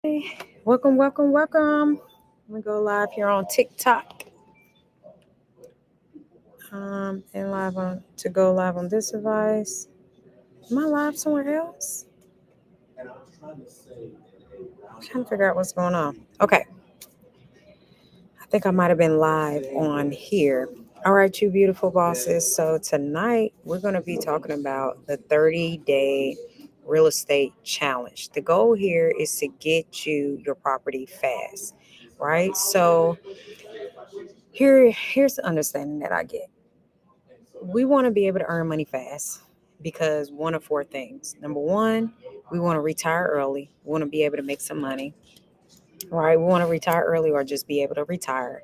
Hey, welcome, welcome, welcome. I'm gonna go live here on TikTok. And live on to go live on this device. Am I live somewhere else? I'm trying to figure out what's going on. Okay, I think I might have been live on here. All right, you beautiful bosses. So tonight we're gonna be talking about the 30-day real estate challenge. The goal here is to get you your property fast, right? So here's the understanding that I get. We want to be able to earn money fast because one of four things. Number one, we want to retire early. We want to be able to make some money, right? We want to retire early or just be able to retire.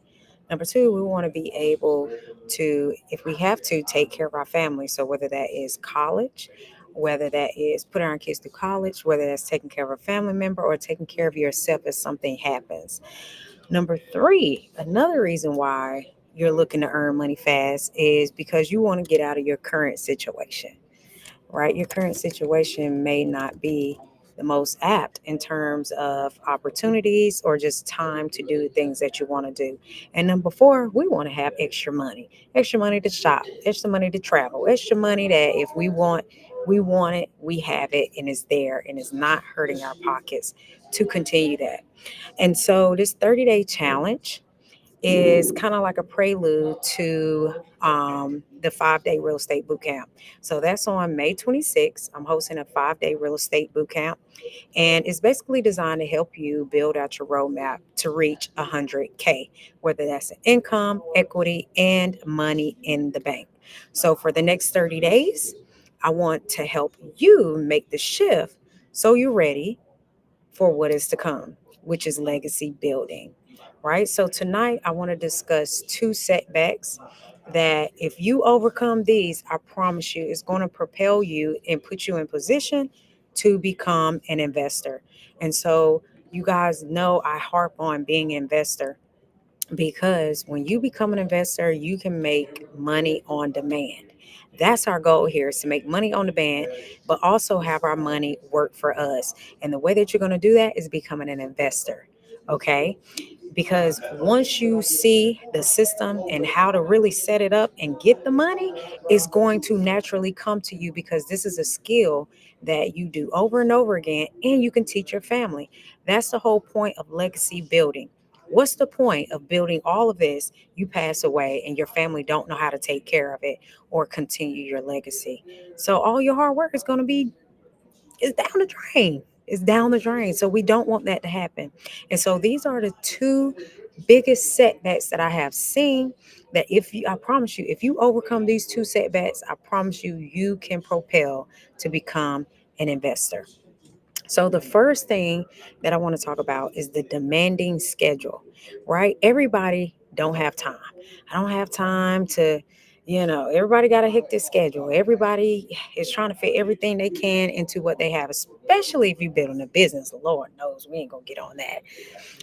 Number two, we want to be able to, if we have to, take care of our family. So whether that is college, whether that is putting our kids through college, whether that's taking care of a family member or taking care of yourself if something happens. Number three, another reason why you're looking to earn money fast is because you want to get out of your current situation, right? Your current situation may not be the most apt in terms of opportunities or just time to do things that you want to do. And number four, we want to have extra money to shop, extra money to travel, extra money that if we want it, we have it and it's there and it's not hurting our pockets to continue that. And so this 30-day challenge is kind of like a prelude to the 5-day real estate boot camp. So that's on May 26th. I'm hosting a 5-day real estate boot camp, and it's basically designed to help you build out your roadmap to reach 100K, whether that's an income, equity, and money in the bank. So for the next 30 days, I want to help you make the shift so you're ready for what is to come, which is legacy building, right? So tonight I want to discuss two setbacks that if you overcome these, I promise you it's going to propel you and put you in position to become an investor. And so you guys know I harp on being an investor because when you become an investor, you can make money on demand. That's our goal here is to make money on demand, but also have our money work for us. And the way that you're going to do that is becoming an investor. Okay. Because once you see the system and how to really set it up and get the money, it's going to naturally come to you because this is a skill that you do over and over again and you can teach your family. That's the whole point of legacy building. What's the point of building all of this? You pass away and your family don't know how to take care of it or continue your legacy. So all your hard work is going to be is down the drain. It's down the drain. So we don't want that to happen. And so these are the two biggest setbacks that I have seen that if you I promise you, if you overcome these two setbacks, I promise you you can propel to become an investor. So the first thing that I want to talk about is the demanding schedule, right? Everybody don't have time. I don't have time to, everybody got a hectic schedule. Everybody is trying to fit everything they can into what they have, especially if you're building a business. Lord knows we ain't gonna get on that.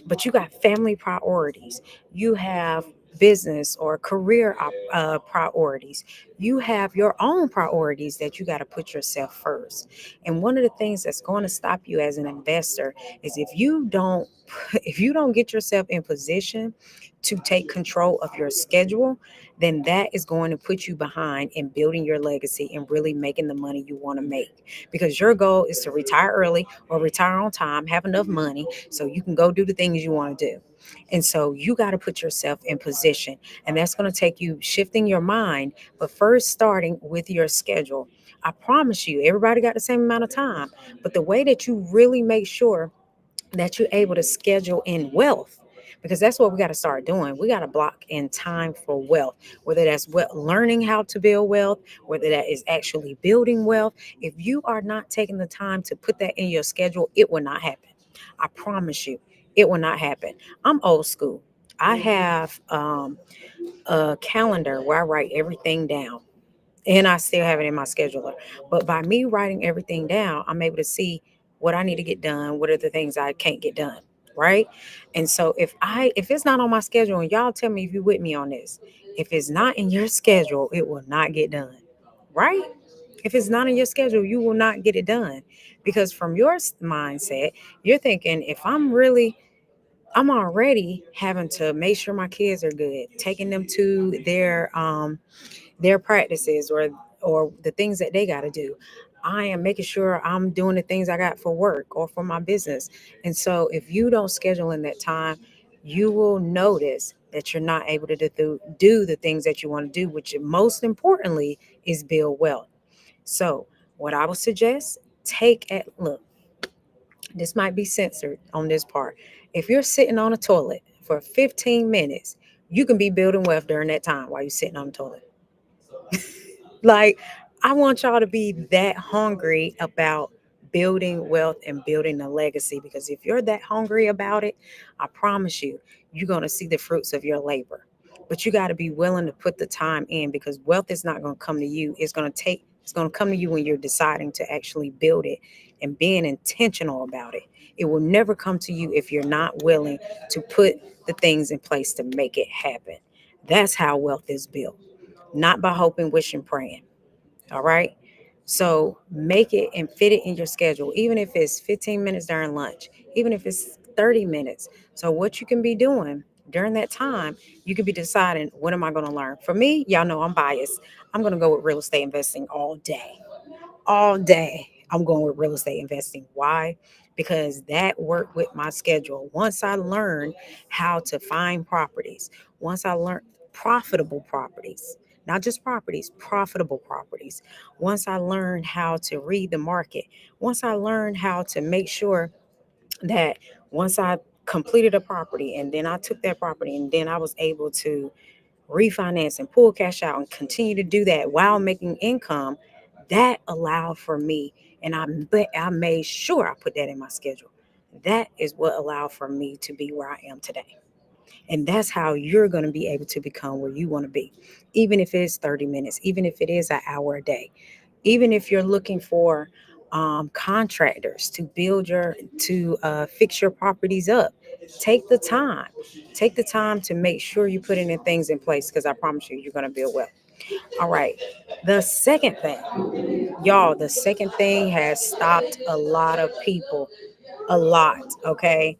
But you got family priorities. You have business or career priorities. You have your own priorities that you got to put yourself first. And one of the things that's going to stop you as an investor is if you don't get yourself in position to take control of your schedule, then that is going to put you behind in building your legacy and really making the money you want to make. Because your goal is to retire early or retire on time, have enough money so you can go do the things you want to do. And so you got to put yourself in position. And that's going to take you shifting your mind, but first starting with your schedule. I promise you, everybody got the same amount of time. But the way that you really make sure that you're able to schedule in wealth, because that's what we got to start doing. We got to block in time for wealth, whether that's learning how to build wealth, whether that is actually building wealth. If you are not taking the time to put that in your schedule, it will not happen. I promise you, it will not happen. I'm old school. I have a calendar where I write everything down. And I still have it in my scheduler. But by me writing everything down, I'm able to see what I need to get done, what are the things I can't get done, right? And so if it's not on my schedule, and y'all tell me if you with me on this, if it's not in your schedule, it will not get done, right? If it's not in your schedule, you will not get it done. Because from your mindset, you're thinking, if I'm already having to make sure my kids are good, taking them to their practices or the things that they got to do. I am making sure I'm doing the things I got for work or for my business. And so if you don't schedule in that time, you will notice that you're not able to do the things that you want to do, which most importantly is build wealth. So what I would suggest, look, this might be censored on this part. If you're sitting on a toilet for 15 minutes, you can be building wealth during that time while you're sitting on the toilet. Like, I want y'all to be that hungry about building wealth and building a legacy, because if you're that hungry about it, I promise you, you're going to see the fruits of your labor. But you got to be willing to put the time in, because wealth is not going to come to you. It's going to come to you when you're deciding to actually build it and being intentional about it. It will never come to you if you're not willing to put the things in place to make it happen. That's how wealth is built, not by hoping, wishing, praying. All right. So make it and fit it in your schedule, even if it's 15 minutes during lunch, even if it's 30 minutes. So, what you can be doing during that time, you could be deciding, what am I going to learn? For me, y'all know I'm biased. I'm going to go with real estate investing all day. All day, I'm going with real estate investing. Why? Because that worked with my schedule. Once I learned how to find properties, once I learned profitable properties, not just properties, profitable properties. Once I learned how to read the market, once I learned how to make sure that once I completed a property and then I took that property and then I was able to refinance and pull cash out and continue to do that while making income, that allowed for me. And I made sure I put that in my schedule. That is what allowed for me to be where I am today. And that's how you're going to be able to become where you want to be, even if it is 30 minutes, even if it is an hour a day, even if you're looking for contractors to fix your properties up. Take the time. Take the time to make sure you're putting in things in place, because I promise you, you're going to build wealth. All right. The second thing, y'all, the second thing has stopped a lot of people, a lot. Okay.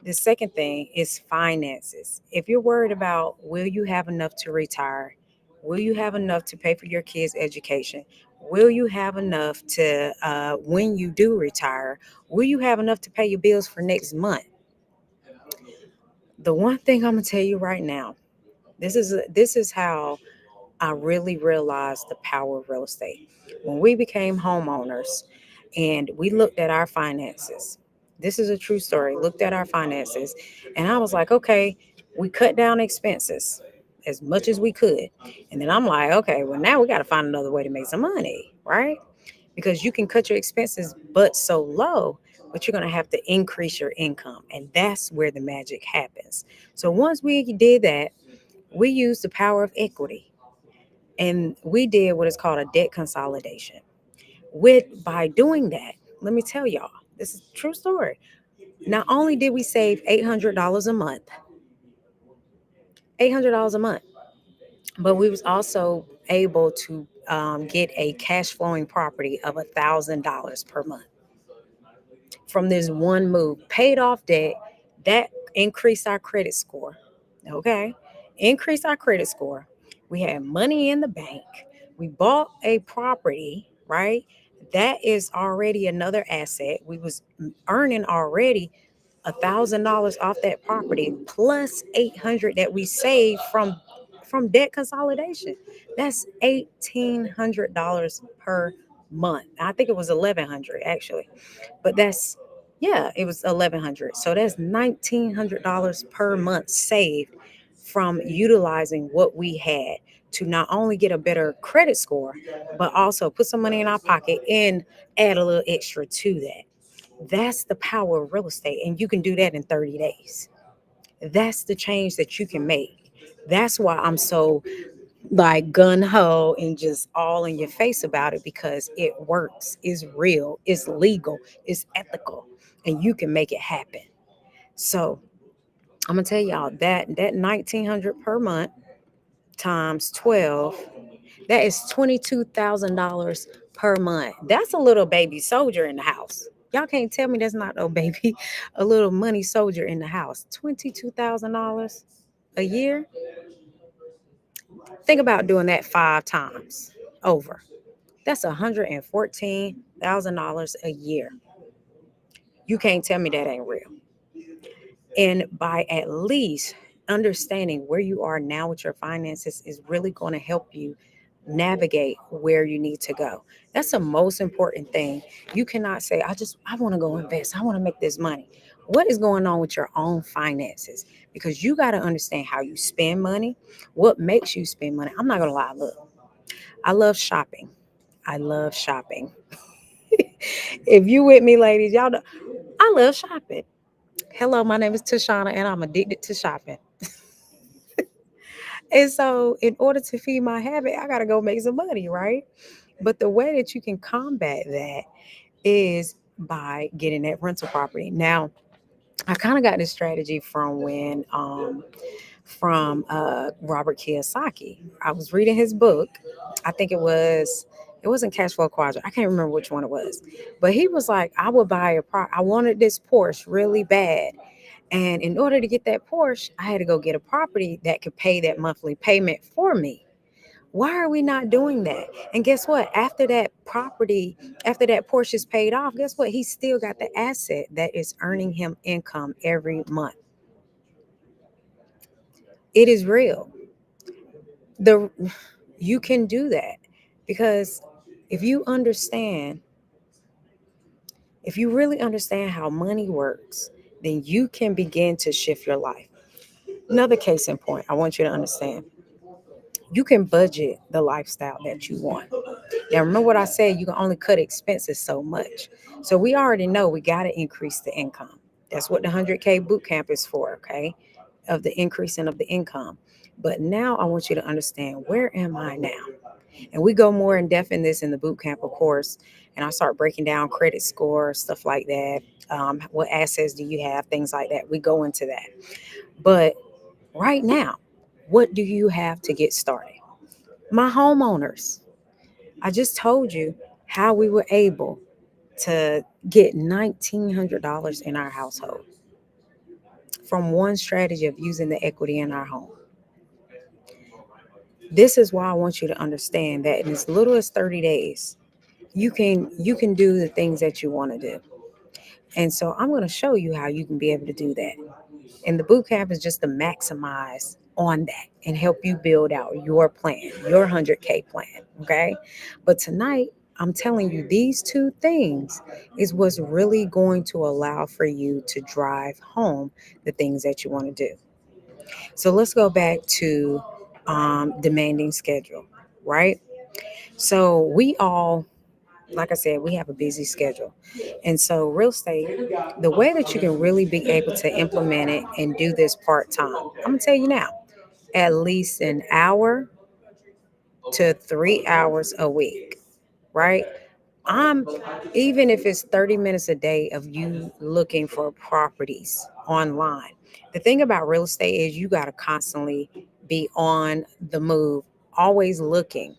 The second thing is finances. If you're worried about, will you have enough to retire? Will you have enough to pay for your kids' education? Will you have enough to, when you do retire, will you have enough to pay your bills for next month? The one thing I'm gonna tell you right now, this is how I really realized the power of real estate. When we became homeowners and we looked at our finances, this is a true story, looked at our finances, and I was like, okay, we cut down expenses as much as we could. And then I'm like, okay, well, now we got to find another way to make some money, right? Because you can cut your expenses but so low, but you're going to have to increase your income. And that's where the magic happens. So once we did that, we used the power of equity and we did what is called a debt consolidation. With by doing that, let me tell y'all, this is a true story. Not only did we save $800 a month, $800 a month, but we was also able to get a cash flowing property of $1,000 per month from this one move. Paid off debt, that increased our credit score. Okay, increased our credit score. We had money in the bank. We bought a property, right? That is already another asset. We was earning already $1,000 off that property plus 800 that we saved from debt consolidation. That's $1,800 per month. I think it was 1,100 actually, but that's, yeah, it was 1,100. So that's $1,900 per month saved from utilizing what we had to not only get a better credit score, but also put some money in our pocket and add a little extra to that. That's the power of real estate. And you can do that in 30 days. That's the change that you can make. That's why I'm so like gun ho and just all in your face about it, because it works, it's real, it's legal, it's ethical, and you can make it happen. So I'm gonna tell y'all that 1,900 per month times 12. That is $22,000 per month. That's a little baby soldier in the house. Y'all can't tell me that's not no baby, a little money soldier in the house. $22,000 a year. Think about doing that 5 times over. That's $114,000 a year. You can't tell me that ain't real. And by at least understanding where you are now with your finances is really going to help you navigate where you need to go. That's the most important thing. You cannot say, I want to go invest. I want to make this money. What is going on with your own finances? Because you got to understand how you spend money, what makes you spend money. I'm not going to lie. Look, I love shopping. I love shopping. If you with me, ladies, y'all know I love shopping. Hello, my name is Tashana, and I'm addicted to shopping. And so, in order to feed my habit, I got to go make some money, right? But the way that you can combat that is by getting that rental property. Now, I kind of got this strategy from Robert Kiyosaki. I was reading his book. I think it wasn't Cash Flow Quadrant. I can't remember which one it was, but he was like, I would buy I wanted this Porsche really bad, and in order to get that Porsche, I had to go get a property that could pay that monthly payment for me. Why are we not doing that? And guess what? After that Porsche is paid off, guess what? He still got the asset that is earning him income every month. It is real. The You can do that because if you understand, if you really understand how money works, then you can begin to shift your life. Another case in point, I want you to understand. You can budget the lifestyle that you want. Now, remember what I said, you can only cut expenses so much. So we already know we got to increase the income. That's what the 100K boot camp is for, okay? Of the increasing of the income. But now I want you to understand, where am I now? And we go more in depth in this in the boot camp, of course. And I start breaking down credit score, stuff like that. What assets do you have? Things like that. We go into that. But right now, what do you have to get started? My homeowners, I just told you how we were able to get $1,900 in our household from one strategy of using the equity in our home. This is why I want you to understand that in as little as 30 days, you can do the things that you want to do. And so I'm going to show you how you can be able to do that. And the boot camp is just to maximize on that and help you build out your plan, your 100K plan. Okay. But tonight, I'm telling you, these two things is what's really going to allow for you to drive home the things that you want to do. So let's go back to demanding schedule, right? So we all, like I said, we have a busy schedule. And so real estate, the way that you can really be able to implement it and do this part time, I'm going to tell you now, at least an hour to 3 hours a week, right? I'm Even if it's 30 minutes a day of you looking for properties online. The thing about real estate is you got to constantly be on the move, always looking,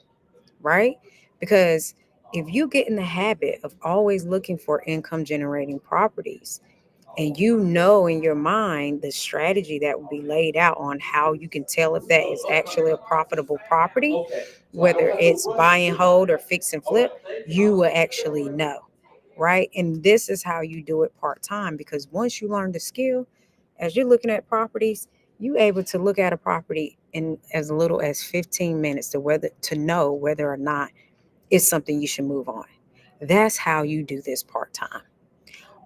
right? Because if you get in the habit of always looking for income generating properties, and you know in your mind the strategy that will be laid out on how you can tell if that is actually a profitable property, whether it's buy and hold or fix and flip, you will actually know, right? And this is how you do it part time, because once you learn the skill, as you're looking at properties, you able to look at a property in as little as 15 minutes to know whether or not it's something you should move on. That's how you do this part time.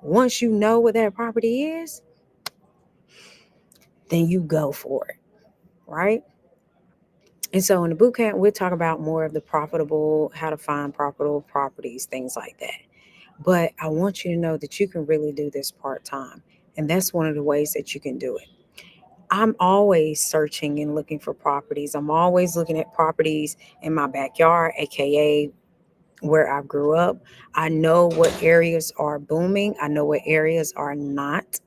Once you know what that property is, then you go for it, right? And so in the boot camp, we'll talk about more of the profitable, how to find profitable properties, things like that. But I want you to know that you can really do this part time. And that's one of the ways that you can do it. I'm always searching and looking for properties. I'm always looking at properties in my backyard, AKA where I grew up. I know what areas are booming. I know what areas are not.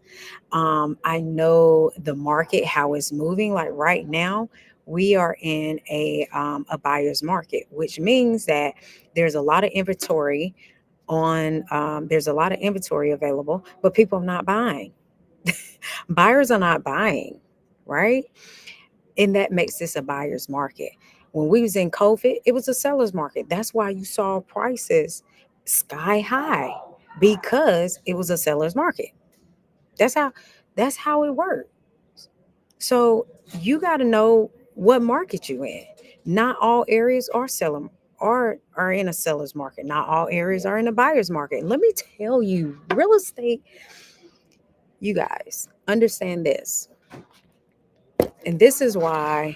I know the market, how it's moving. Like right now, we are in a buyer's market, which means that there's a lot of inventory there's a lot of inventory available, but people are not buying. Buyers are not buying, right? And that makes this a buyer's market. When we was in COVID, it was a seller's market. That's why you saw prices sky high, because it was a seller's market. That's how that's how it worked. So you got to know what market you in. Not all areas are selling are in a seller's market. Not all areas are in a buyer's market. Let me tell you, real estate, you guys understand this. And this is why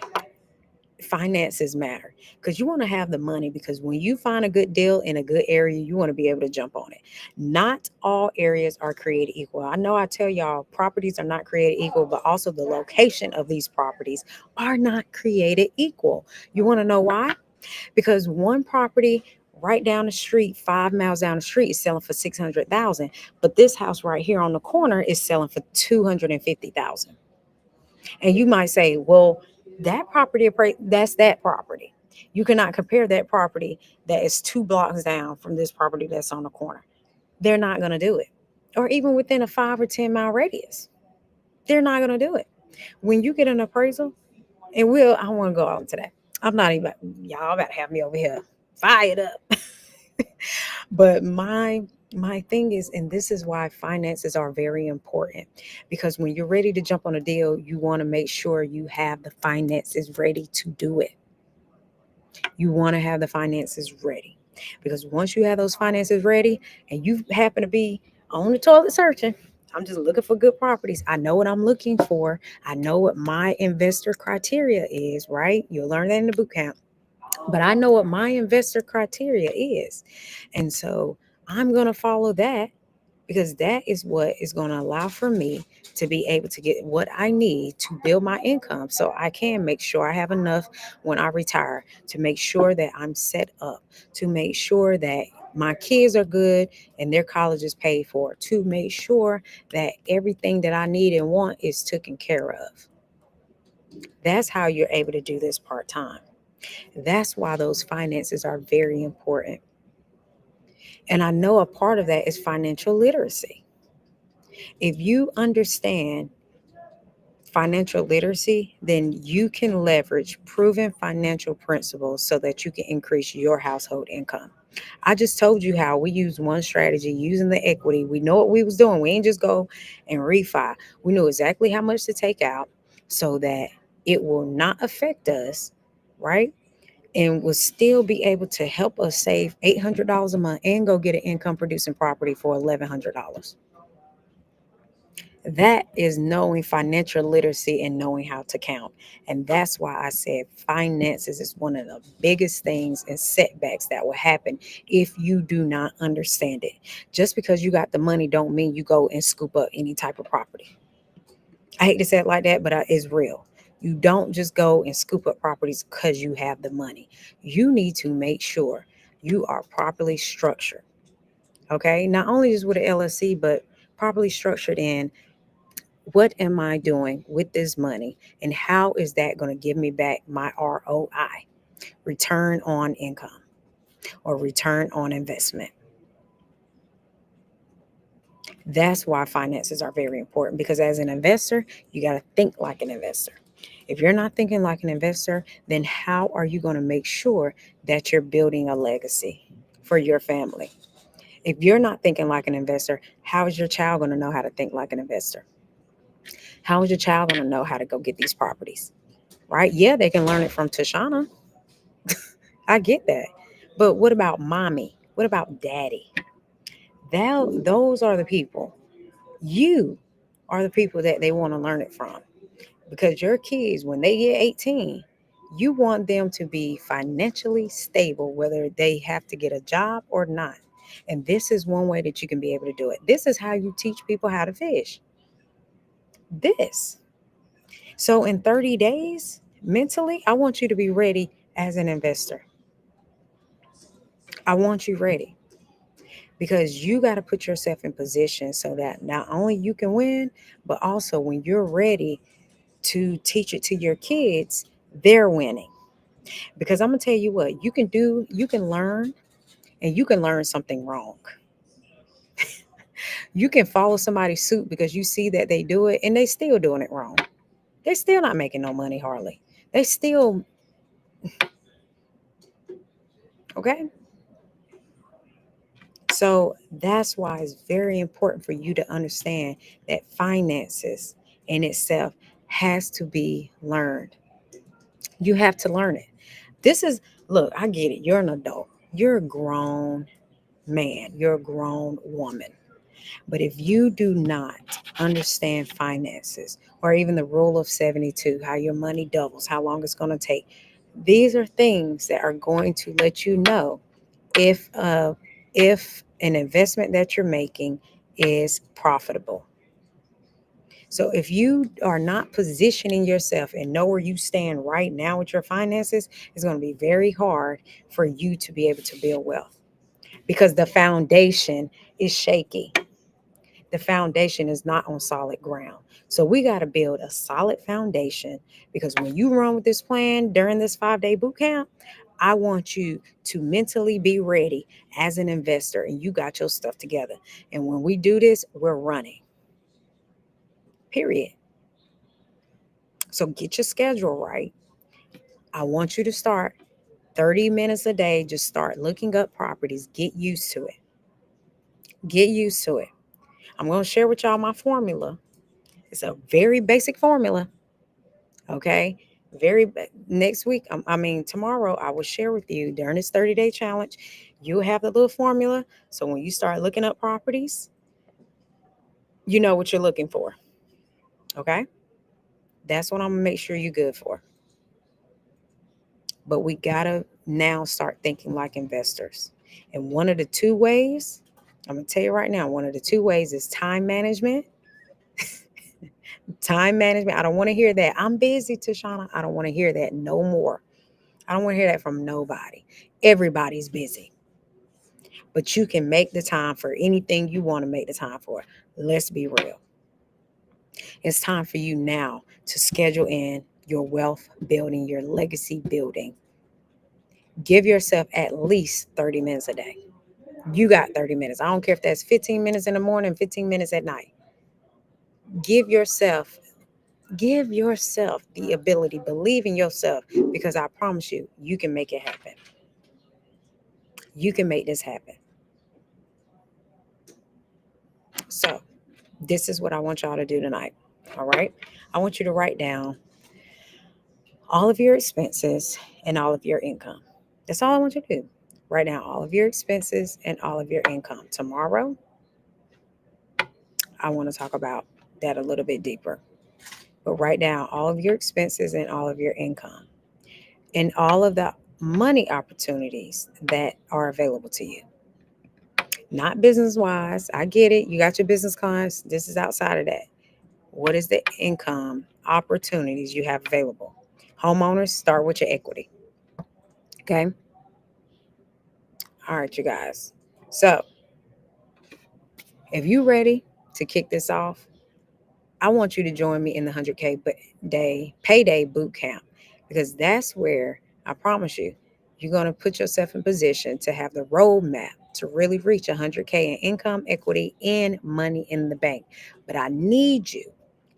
finances matter, because you want to have the money, because when you find a good deal in a good area, you want to be able to jump on it. Not all areas are created equal. I know I tell y'all properties are not created equal, but also the location of these properties are not created equal. You want to know why? Because one property right down the street, 5 miles down the street, is selling for 600,000, but this house right here on the corner is selling for 250,000. And you might say, well, that property that's that property. You cannot compare that property that is 2 blocks down from this property that's on the corner. They're not going to do it. Or even within a 5 or 10 mile radius, they're not going to do it. When you get an appraisal, and I want to go on to that. I'm not even, y'all about to have me over here fired up. But my thing is, and this is why finances are very important, because when you're ready to jump on a deal, you want to make sure you have the finances ready to do it. You want to have the finances ready, because once you have those finances ready and you happen to be on the toilet searching, I'm just looking for good properties. I know what I'm looking for. I know what my investor criteria is, right? You'll learn that in the boot camp. But I know what my investor criteria is. And so I'm going to follow that, because that is what is going to allow for me to be able to get what I need to build my income, so I can make sure I have enough when I retire, to make sure that I'm set up, to make sure that my kids are good and their college is paid for, to make sure that everything that I need and want is taken care of. That's how you're able to do this part time. That's why those finances are very important. And I know a part of that is financial literacy. If you understand financial literacy, then you can leverage proven financial principles so that you can increase your household income. I just told you how we use one strategy using the equity. We know what we was doing. We ain't just go and refi. We knew exactly how much to take out so that it will not affect us, right? And will still be able to help us save $800 a month and go get an income producing property for $1,100. That is knowing financial literacy and knowing how to count. And that's why I said finances is one of the biggest things and setbacks that will happen if you do not understand it. Just because you got the money don't mean you go and scoop up any type of property. I hate to say it like that, but it's real. You don't just go and scoop up properties because you have the money. You need to make sure you are properly structured. Okay. Not only just with an LLC, but properly structured in what am I doing with this money, and how is that going to give me back my ROI, return on income, or return on investment. That's why finances are very important, because as an investor, you got to think like an investor. If you're not thinking like an investor, then how are you going to make sure that you're building a legacy for your family? If you're not thinking like an investor, how is your child going to know how to think like an investor? How is your child going to know how to go get these properties? Right? Yeah, they can learn it from Tashana. I get that. But what about mommy? What about daddy? Those are the people. You are the people that they want to learn it from. Because your kids, when they get 18, you want them to be financially stable, whether they have to get a job or not. And this is one way that you can be able to do it. This is how you teach people how to fish. This. So in 30 days, mentally, I want you to be ready as an investor. I want you ready, because you got to put yourself in position so that not only you can win, but also when you're ready to teach it to your kids, they're winning. Because I'm gonna tell you what, you can learn, and you can learn something wrong. You can follow somebody's suit because you see that they do it and they still doing it wrong. They're still not making no money hardly. They still, okay. So that's why it's very important for you to understand that finances in itself has to be learned. You have to learn it. This is, look, I get it. You're an adult. You're a grown man. You're a grown woman. But if you do not understand finances or even the rule of 72, how your money doubles, how long it's going to take, these are things that are going to let you know if if an investment that you're making is profitable. So if you are not positioning yourself and know where you stand right now with your finances, it's going to be very hard for you to be able to build wealth because the foundation is shaky. The foundation is not on solid ground. So we got to build a solid foundation because when you run with this plan during this 5-day boot camp, I want you to mentally be ready as an investor and you got your stuff together. And when we do this, we're running. Period. So get your schedule right. I want you to start 30 minutes a day. Just start looking up properties. Get used to it. Get used to it. I'm going to share with y'all my formula. It's a very basic formula. Okay. Next week, I mean, tomorrow, I will share with you during this 30-day challenge. You'll have the little formula. So when you start looking up properties, you know what you're looking for. Okay. That's what I'm going to make sure you're good for. But we got to now start thinking like investors. And one of the two ways, I'm going to tell you right now, one of the two ways is time management. Time management. I don't want to hear that. I'm busy, Tashana. I don't want to hear that no more. I don't want to hear that from nobody. Everybody's busy. But you can make the time for anything you want to make the time for. Let's be real. It's time for you now to schedule in your wealth building, your legacy building. Give yourself at least 30 minutes a day. You got 30 minutes. I don't care if that's 15 minutes in the morning, 15 minutes at night. Give yourself Give yourself the ability, believe in yourself, because I promise you, you can make it happen. You can make this happen. So, this is what I want y'all to do tonight. All right. I want you to write down all of your expenses and all of your income. That's all I want you to do. Write down all of your expenses and all of your income. Tomorrow, I want to talk about that a little bit deeper. But write down all of your expenses and all of your income and all of the money opportunities that are available to you. Not business wise. I get it. You got your business clients. This is outside of that. What is the income opportunities you have available? Homeowners, start with your equity. Okay. All right, you guys. So if you're ready to kick this off, I want you to join me in the 100K day payday boot camp because that's where I promise you, you're going to put yourself in position to have the roadmap to really reach 100K in income, equity, and money in the bank. But I need you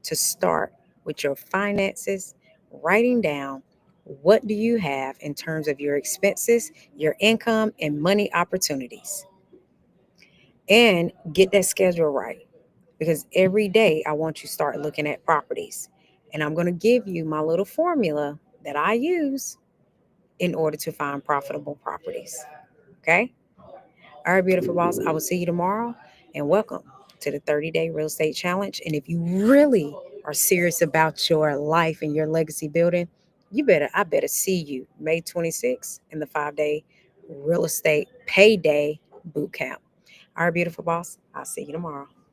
to start with your finances, writing down what do you have in terms of your expenses, your income, and money opportunities, and get that schedule right because every day I want you to start looking at properties. And I'm going to give you my little formula that I use in order to find profitable properties. Okay. All right, beautiful boss. I will see you tomorrow and welcome to the 30-day real estate challenge. And if you really are serious about your life and your legacy building, I better see you May 26th in the 5-day real estate payday boot camp. All right, beautiful boss. I'll see you tomorrow.